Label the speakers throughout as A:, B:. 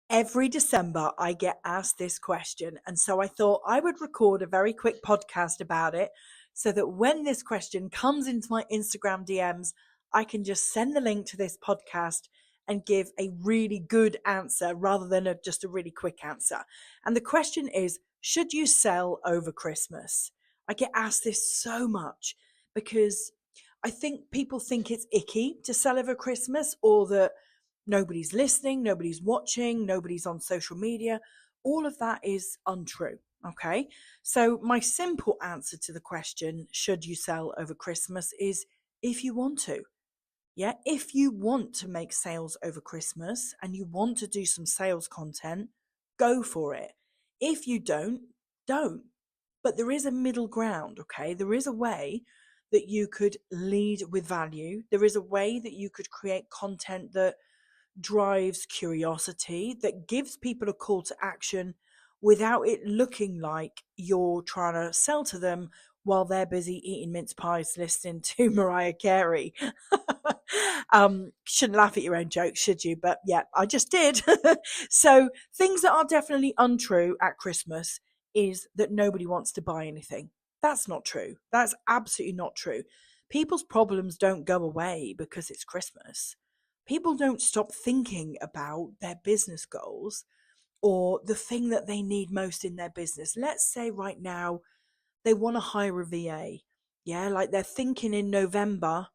A: Every December, I get asked this question. And so I thought I would record a very quick podcast about it so that when this question comes into my Instagram DMs, I can just send the link to this podcast and give a really good answer rather than just a really quick answer. And the question is, should you sell over Christmas? I get asked this so much because I think people think it's icky to sell over Christmas, or that nobody's listening, nobody's watching, nobody's on social media. All of that is untrue. Okay. So, my simple answer to the question, should you sell over Christmas, is if you want to. Yeah. If you want to make sales over Christmas and you want to do some sales content, go for it. If you don't. But there is a middle ground. Okay. There is a way that you could lead with value. There is a way that you could create content that drives curiosity, that gives people a call to action without it looking like you're trying to sell to them while they're busy eating mince pies listening to Mariah Carey. Shouldn't laugh at your own jokes, should you? But yeah, I just did. So things that are definitely untrue at Christmas is that nobody wants to buy anything. That's not true. That's absolutely not true. People's problems don't go away because it's Christmas. People don't stop thinking about their business goals or the thing that they need most in their business. Let's say right now they want to hire a VA. Yeah, like they're thinking in November,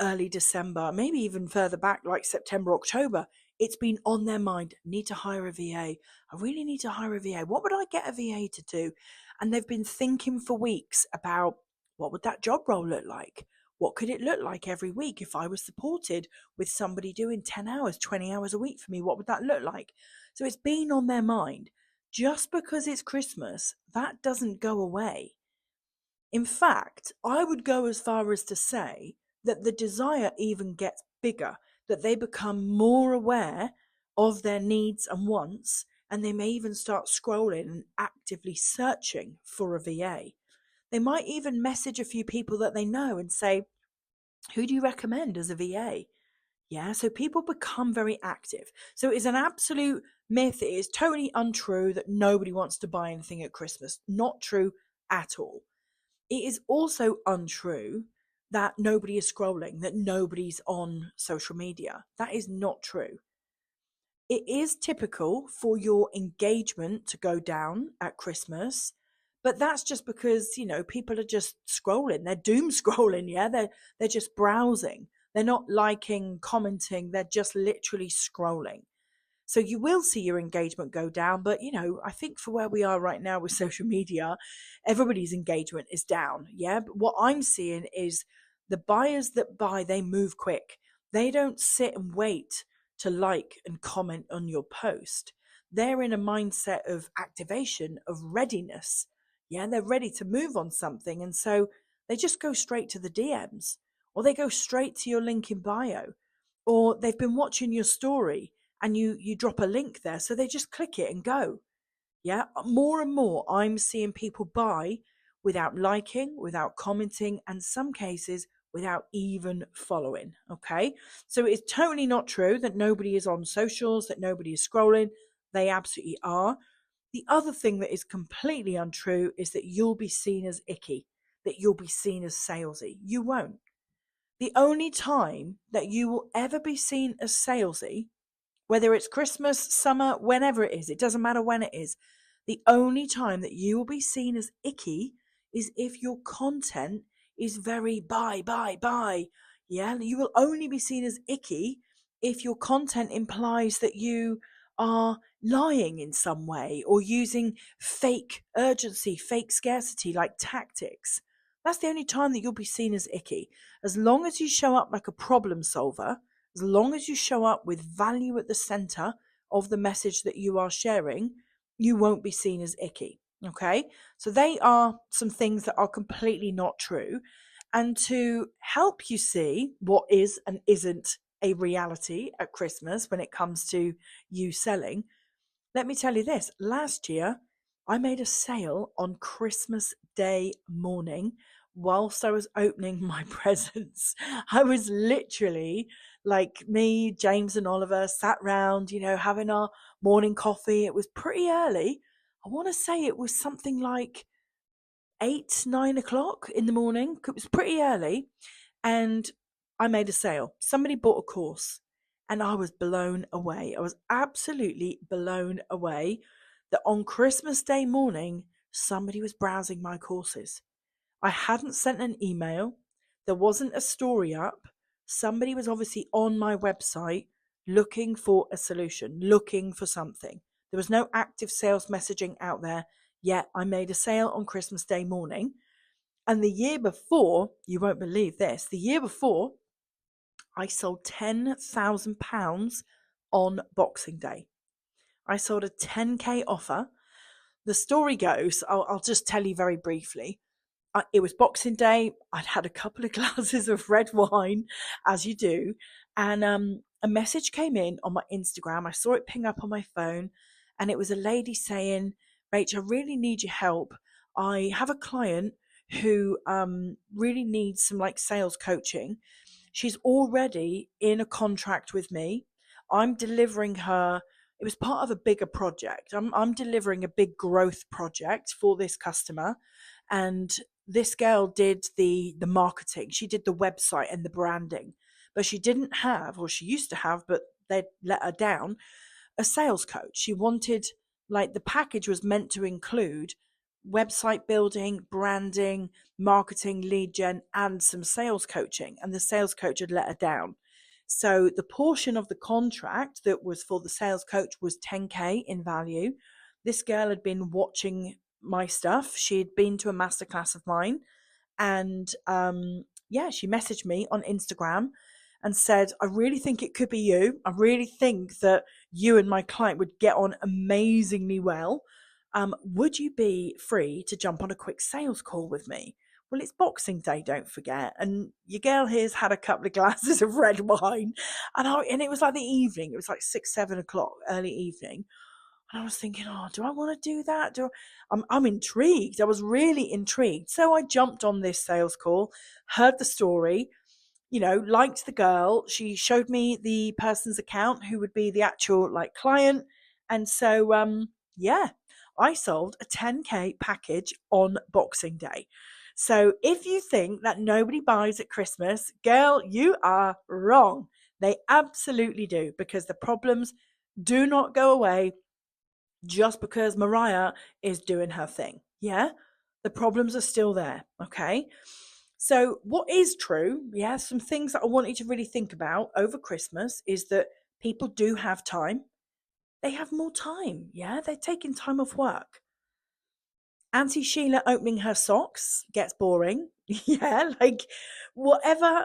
A: early December, maybe even further back, like September, October. It's been on their mind. Need to hire a VA. I really need to hire a VA. What would I get a VA to do? And they've been thinking for weeks about, what would that job role look like? What could it look like every week if I was supported with somebody doing 10 hours, 20 hours a week for me? What would that look like? So it's been on their mind. Just because it's Christmas, that doesn't go away. In fact, I would go as far as to say that the desire even gets bigger, that they become more aware of their needs and wants, and they may even start scrolling and actively searching for a VA. They might even message a few people that they know and say, who do you recommend as a VA? Yeah, so people become very active. So it's an absolute myth. It is totally untrue that nobody wants to buy anything at Christmas. Not true at all. It is also untrue that nobody is scrolling, that nobody's on social media. That is not true. It is typical for your engagement to go down at Christmas, but that's just because, people are just scrolling. They're doom scrolling, yeah? They're just browsing. They're not liking, commenting, they're just literally scrolling. So you will see your engagement go down. But, I think for where we are right now with social media, everybody's engagement is down. Yeah. But what I'm seeing is the buyers that buy, they move quick. They don't sit and wait to like and comment on your post. They're in a mindset of activation, of readiness. Yeah. They're ready to move on something. And so they just go straight to the DMs, or they go straight to your link in bio, or they've been watching your story and you drop a link there, so they just click it and go. Yeah, more and more I'm seeing people buy without liking, without commenting, and some cases without even following. Okay, so it's totally not true that nobody is on socials, that nobody is scrolling. They absolutely are. The other thing that is completely untrue is that you'll be seen as icky, that you'll be seen as salesy. You won't. The only time that you will ever be seen as salesy, whether it's Christmas, summer, whenever it is, it doesn't matter when it is. The only time that you will be seen as icky is if your content is very buy, buy, buy. Yeah, you will only be seen as icky if your content implies that you are lying in some way or using fake urgency, fake scarcity like tactics. That's the only time that you'll be seen as icky. As long as you show up like a problem solver, as long as you show up with value at the center of the message that you are sharing, you won't be seen as icky. Okay. So they are some things that are completely not true. And to help you see what is and isn't a reality at Christmas when it comes to you selling, let me tell you this. Last year, I made a sale on Christmas Day morning whilst I was opening my presents. I was literally like me, James and Oliver sat round, having our morning coffee. It was pretty early. I want to say it was something like 8, 9 o'clock in the morning. It was pretty early. And I made a sale. Somebody bought a course and I was blown away. I was absolutely blown away that on Christmas Day morning, somebody was browsing my courses. I hadn't sent an email. There wasn't a story up. Somebody was obviously on my website looking for a solution, looking for something. There was no active sales messaging out there yet. I made a sale on Christmas Day morning. And the year before, you won't believe this, the year before, I sold £10,000 on Boxing Day. I sold a 10K offer. The story goes, I'll just tell you very briefly. It was Boxing Day. I'd had a couple of glasses of red wine, as you do, and a message came in on my Instagram. I saw it ping up on my phone, and it was a lady saying, Rach, I really need your help. I have a client who really needs some sales coaching. She's already in a contract with me. I'm delivering her. It was part of a bigger project. I'm delivering a big growth project for this customer, and this girl did the marketing. She did the website and the branding, but she didn't have, or she used to have, but they let her down, a sales coach. She wanted, the package was meant to include website building, branding, marketing, lead gen, and some sales coaching. And the sales coach had let her down. So the portion of the contract that was for the sales coach was 10K in value. This girl had been watching my stuff. She had been to a masterclass of mine. And she messaged me on Instagram and said, I really think it could be you. I really think that you and my client would get on amazingly well. Would you be free to jump on a quick sales call with me? Well, it's Boxing Day, don't forget. And your girl here's had a couple of glasses of red wine. And it was the evening. It was 6, 7 o'clock, early evening. And I was thinking, do I want to do that? I'm intrigued. I was really intrigued. So I jumped on this sales call, heard the story, liked the girl. She showed me the person's account who would be the actual client. And so, I sold a 10K package on Boxing Day. So if you think that nobody buys at Christmas, girl, you are wrong. They absolutely do, because the problems do not go away just because Mariah is doing her thing. Yeah, the problems are still there. Okay. So what is true, some things that I want you to really think about over Christmas is that people do have time. They have more time. Yeah, they're taking time off work. Auntie Sheila opening her socks gets boring. Yeah, whatever,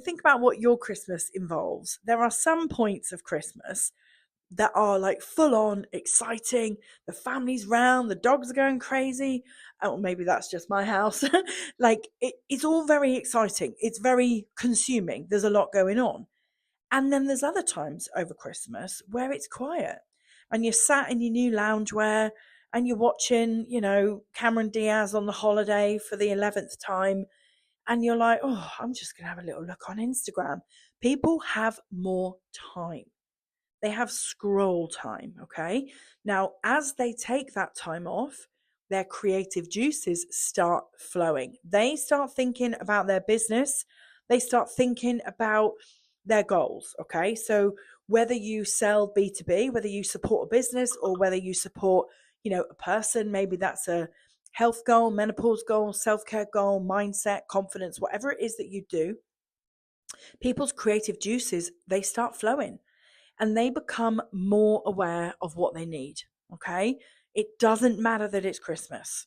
A: think about what your Christmas involves. There are some points of Christmas that are full on exciting. The family's round, the dogs are going crazy. Oh, maybe that's just my house. It's all very exciting. It's very consuming. There's a lot going on. And then there's other times over Christmas where it's quiet and you're sat in your new loungewear and you're watching, Cameron Diaz on the holiday for the 11th time. And you're like, I'm just going to have a little look on Instagram. People have more time. They have scroll time, okay? Now, as they take that time off, their creative juices start flowing. They start thinking about their business. They start thinking about their goals, okay? So whether you sell B2B, whether you support a business or whether you support, a person, maybe that's a health goal, menopause goal, self-care goal, mindset, confidence, whatever it is that you do, people's creative juices, they start flowing. And they become more aware of what they need, okay? It doesn't matter that it's Christmas.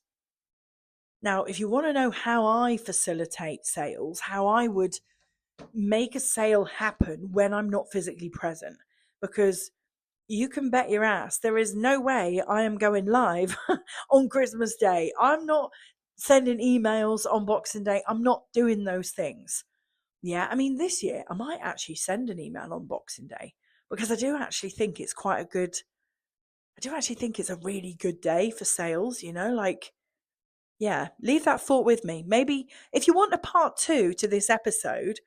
A: Now, if you want to know how I facilitate sales, how I would make a sale happen when I'm not physically present, because you can bet your ass there is no way I am going live on Christmas Day. I'm not sending emails on Boxing Day. I'm not doing those things. Yeah, I mean, this year I might actually send an email on Boxing Day, because I do actually think it's a really good day for sales, leave that thought with me. Maybe if you want a part 2 to this episode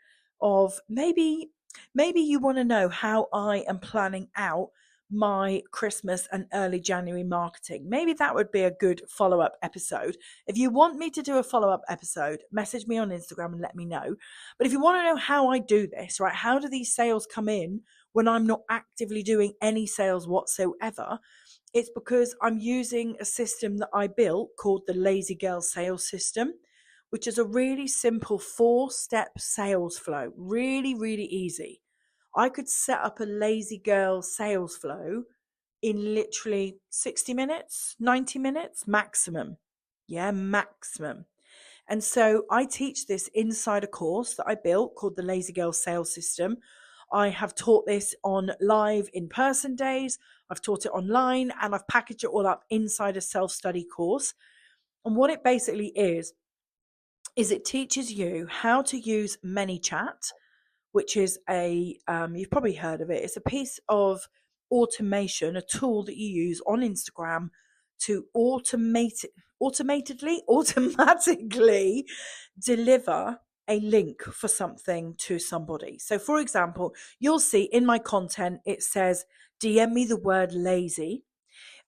A: of maybe you want to know how I am planning out my Christmas and early January marketing. Maybe that would be a good follow-up episode. If you want me to do a follow-up episode, message me on Instagram and let me know. But if you want to know how I do this, right, how do these sales come in when I'm not actively doing any sales whatsoever? It's because I'm using a system that I built called the Lazy Girl Sales System, which is a really simple 4-step sales flow. Really, really easy. I could set up a Lazy Girl sales flow in literally 60 minutes, 90 minutes maximum. Yeah, maximum. And so I teach this inside a course that I built called the Lazy Girl Sales System. I have taught this on live in-person days. I've taught it online, and I've packaged it all up inside a self-study course. And what it basically is it teaches you how to use ManyChat, which is you've probably heard of it. It's a piece of automation, a tool that you use on Instagram to automatically deliver a link for something to somebody. So for example, you'll see in my content, it says, DM me the word lazy.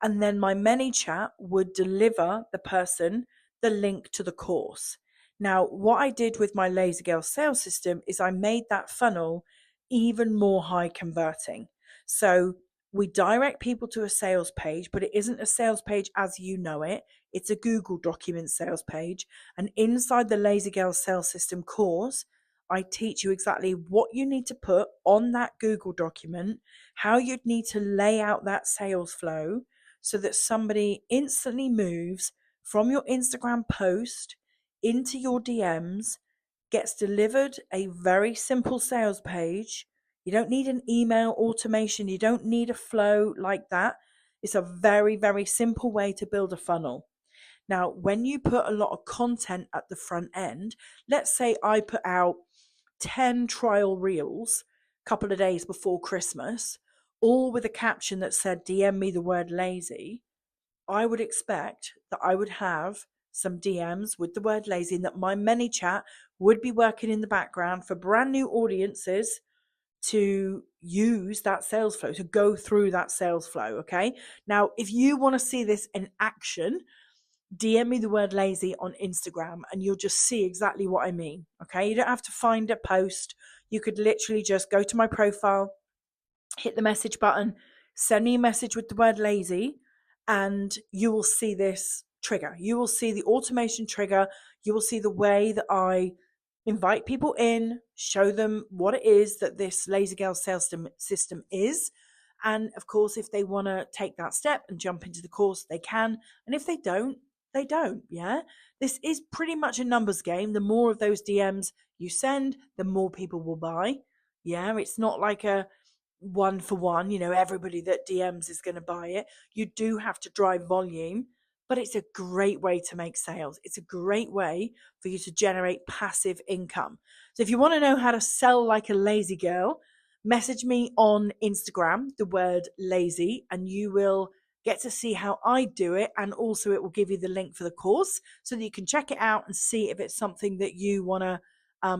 A: And then my ManyChat would deliver the person the link to the course. Now, what I did with my Lazy Girl sales system is I made that funnel even more high converting. So we direct people to a sales page, but it isn't a sales page as you know it. It's a Google document sales page. And inside the Lazy Girl sales system course, I teach you exactly what you need to put on that Google document, how you'd need to lay out that sales flow so that somebody instantly moves from your Instagram post into your DMs, gets delivered a very simple sales page. You don't need an email automation. You don't need a flow like that. It's a very, very simple way to build a funnel. Now, when you put a lot of content at the front end, let's say I put out 10 trial reels a couple of days before Christmas, all with a caption that said, DM me the word lazy, I would expect that I would have some DMs with the word lazy and that my ManyChat would be working in the background for brand new audiences to use that sales flow, to go through that sales flow. Okay. Now, if you want to see this in action, DM me the word lazy on Instagram and you'll just see exactly what I mean. Okay. You don't have to find a post. You could literally just go to my profile, hit the message button, send me a message with the word lazy, and you will see this trigger. You will see the automation trigger. You will see the way that I invite people in, show them what it is that this Lazy Girl sales system is. And of course, if they want to take that step and jump into the course, they can. And if they don't, they don't. Yeah. This is pretty much a numbers game. The more of those DMs you send, the more people will buy. Yeah. It's not like a one for one, everybody that DMs is going to buy it. You do have to drive volume, but it's a great way to make sales. It's a great way for you to generate passive income. So if you want to know how to sell like a lazy girl, message me on Instagram, the word lazy, and you will get to see how I do it. And also it will give you the link for the course so that you can check it out and see if it's something that you want to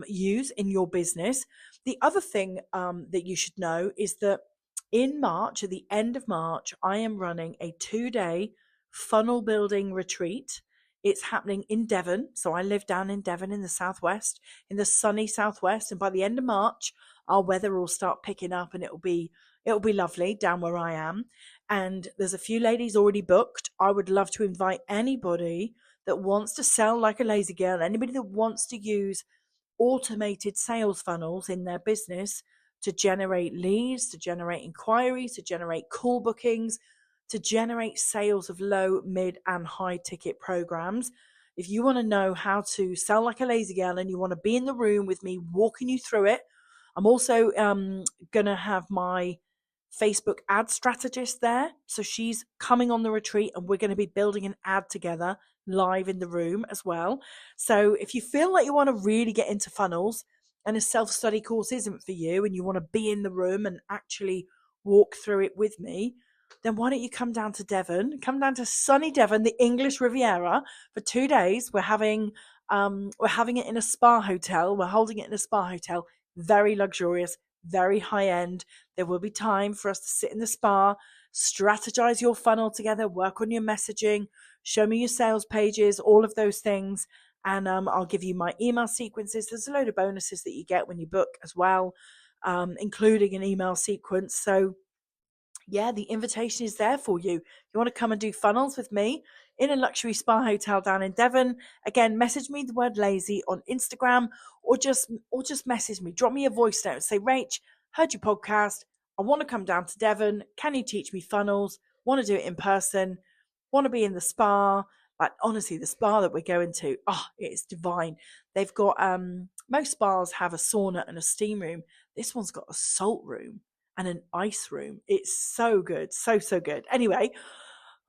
A: use in your business. The other thing that you should know is that in March, at the end of March, I am running a 2-day funnel building retreat. It's happening in Devon. So I live down in Devon in the southwest, in the sunny southwest. And by the end of March, our weather will start picking up and it'll be lovely down where I am. And there's a few ladies already booked. I would love to invite anybody that wants to sell like a lazy girl, anybody that wants to use automated sales funnels in their business to generate leads, to generate inquiries, to generate call bookings, to generate sales of low, mid, and high ticket programs. If you want to know how to sell like a lazy girl and you want to be in the room with me walking you through it, I'm also going to have my Facebook ad strategist there. So she's coming on the retreat and we're going to be building an ad together live in the room as well. So if you feel like you want to really get into funnels and a self-study course isn't for you and you want to be in the room and actually walk through it with me, then why don't you come down to Devon, come down to sunny Devon, the English Riviera, for 2 days. We're having it in a spa hotel. We're holding it in a spa hotel very luxurious, very high end. There will be time for us to sit in the spa, strategize your funnel together, work on your messaging, show me your sales pages, all of those things. And I'll give you my email sequences. There's a load of bonuses that you get when you book as well, including an email sequence. So yeah, the invitation is there for you. You want to come and do funnels with me in a luxury spa hotel down in Devon? Again, message me the word lazy on Instagram, or just message me. Drop me a voice note. Say, Rach, heard your podcast. I want to come down to Devon. Can you teach me funnels? Want to do it in person? Want to be in the spa? Like honestly, the spa that we're going to, it's divine. They've got most spas have a sauna and a steam room. This one's got a salt room and an ice room. It's so good. So, so good. Anyway,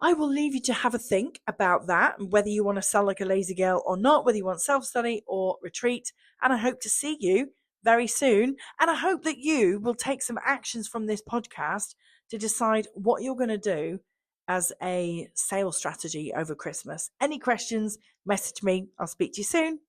A: I will leave you to have a think about that, whether you want to sell like a lazy girl or not, whether you want self-study or retreat. And I hope to see you very soon. And I hope that you will take some actions from this podcast to decide what you're going to do as a sales strategy over Christmas. Any questions, message me. I'll speak to you soon.